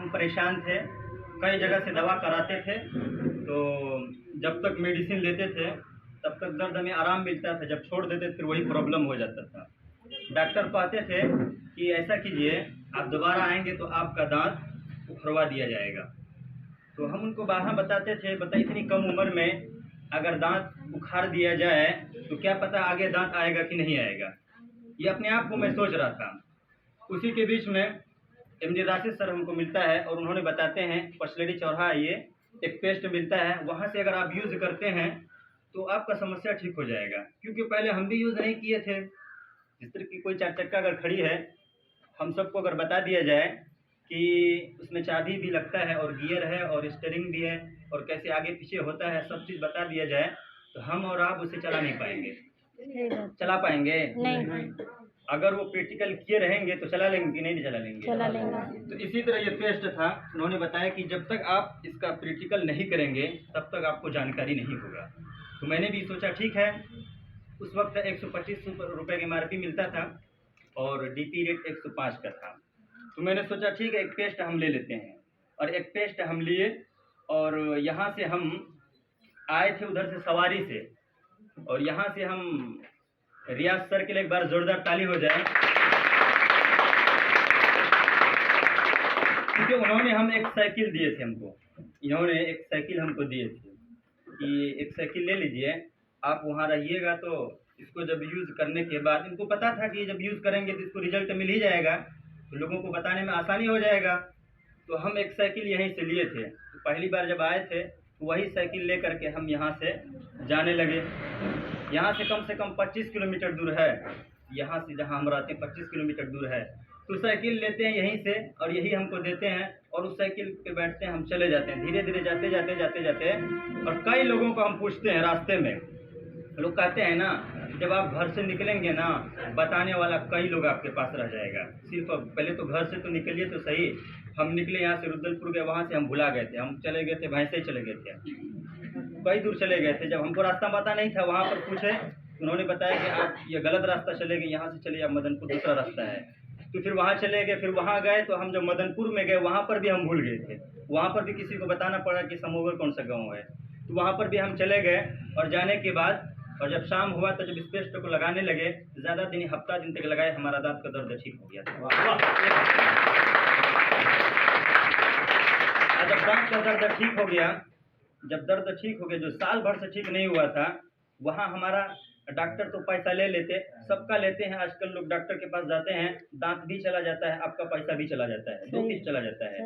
हम परेशान थे, कई जगह से दवा कराते थे, तो जब तक मेडिसिन लेते थे तब तक दर्द में आराम मिलता था, जब छोड़ देते फिर वही प्रॉब्लम हो जाता था। डॉक्टर कहते थे कि ऐसा कीजिए, आप दोबारा आएंगे तो आपका दांत उखड़वा दिया जाएगा। तो हम उनको बारहा बताते थे, इतनी कम उम्र में अगर दांत उखाड़ दिया जाए तो क्या पता आगे दांत आएगा कि नहीं आएगा। ये अपने आप को मैं सोच रहा था। उसी के बीच में एमडी राशिद सर हमको मिलता है और उन्होंने बताते हैं पसलेडी चौराहा आइए, एक पेस्ट मिलता है, वहाँ से अगर आप यूज़ करते हैं तो आपका समस्या ठीक हो जाएगा। क्योंकि पहले हम भी यूज़ नहीं किए थे। जिस तरह की कोई 4 चक्का अगर खड़ी है, हम सबको अगर बता दिया जाए कि उसमें चाबी भी लगता है और गियर है और स्टीयरिंग भी है और कैसे आगे पीछे होता है, सब चीज़ बता दिया जाए तो हम और आप उसे चला नहीं पाएंगे। चला पाएंगे? नहीं। अगर वो प्रैक्टिकल किए रहेंगे तो चला लेंगे कि नहीं चला लेंगे? चला लेंगे। तो इसी तरह ये पेस्ट था, उन्होंने बताया कि जब तक आप इसका प्रैक्टिकल नहीं करेंगे तब तक आपको जानकारी नहीं होगा। तो मैंने भी सोचा ठीक है। उस वक्त 125 रुपये की MRP मिलता था और DP रेट 105 का था। तो मैंने सोचा ठीक है, एक पेस्ट हम ले लेते हैं। और एक पेस्ट हम लिए और यहाँ से हम आए थे उधर से सवारी से, और यहाँ से हम रियाज सर के लिए एक बार जोरदार ताली हो जाए, क्योंकि उन्होंने हम एक साइकिल दिए थे हमको। इन्होंने एक साइकिल हमको दिए थे कि एक साइकिल ले लीजिए, आप वहाँ रहिएगा तो इसको जब यूज़ करने के बाद, इनको पता था कि जब यूज़ करेंगे तो इसको रिजल्ट मिल ही जाएगा, तो लोगों को बताने में आसानी हो जाएगा। तो हम एक साइकिल यहीं से लिए थे। तो पहली बार जब आए थे तो वही साइकिल ले करके हम यहाँ से जाने लगे। यहाँ से कम 25 किलोमीटर दूर है, यहाँ से जहाँ हम रहते हैं 25 किलोमीटर दूर है। तो साइकिल लेते हैं यहीं से और यही हमको देते हैं और उस साइकिल पे बैठते हैं, हम चले जाते हैं धीरे धीरे जाते। और कई लोगों को हम पूछते हैं रास्ते में, लोग कहते हैं ना जब आप घर से निकलेंगे ना, बताने वाला कई लोग आपके पास रह जाएगा। सिर्फ पहले तो घर से तो निकलिए तो सही। हम निकले यहाँ से रुद्रपुर गए, वहाँ से हम भुला गए थे, हम चले गए थे भैंसे चले गए थे, कई दूर चले गए थे। जब हमको रास्ता पता नहीं था, वहाँ पर पूछे, उन्होंने बताया कि आप ये गलत रास्ता चले गए, यहाँ से चलिए आप मदनपुर दूसरा रास्ता है। तो फिर वहाँ चले गए, फिर वहाँ गए तो हम जब मदनपुर में गए वहाँ पर भी हम भूल गए थे, वहाँ पर भी किसी को बताना पड़ा कि समोवर कौन सा गाँव है। तो वहाँ पर भी हम चले गए और जाने के बाद और जब शाम हुआ तो जब इस पेस्ट को लगाने लगे, ज़्यादा दिन हफ्ता दिन तक लगाए, हमारा दांत का दर्द ठीक हो गया था। जब दांत का दर्द ठीक हो गया, जो साल भर से ठीक नहीं हुआ था, वहाँ हमारा डॉक्टर तो पैसा ले लेते, सबका लेते हैं। आजकल लोग डॉक्टर के पास जाते हैं, दांत भी चला जाता है, आपका पैसा भी चला जाता है, 2 चीज़ चला जाता है।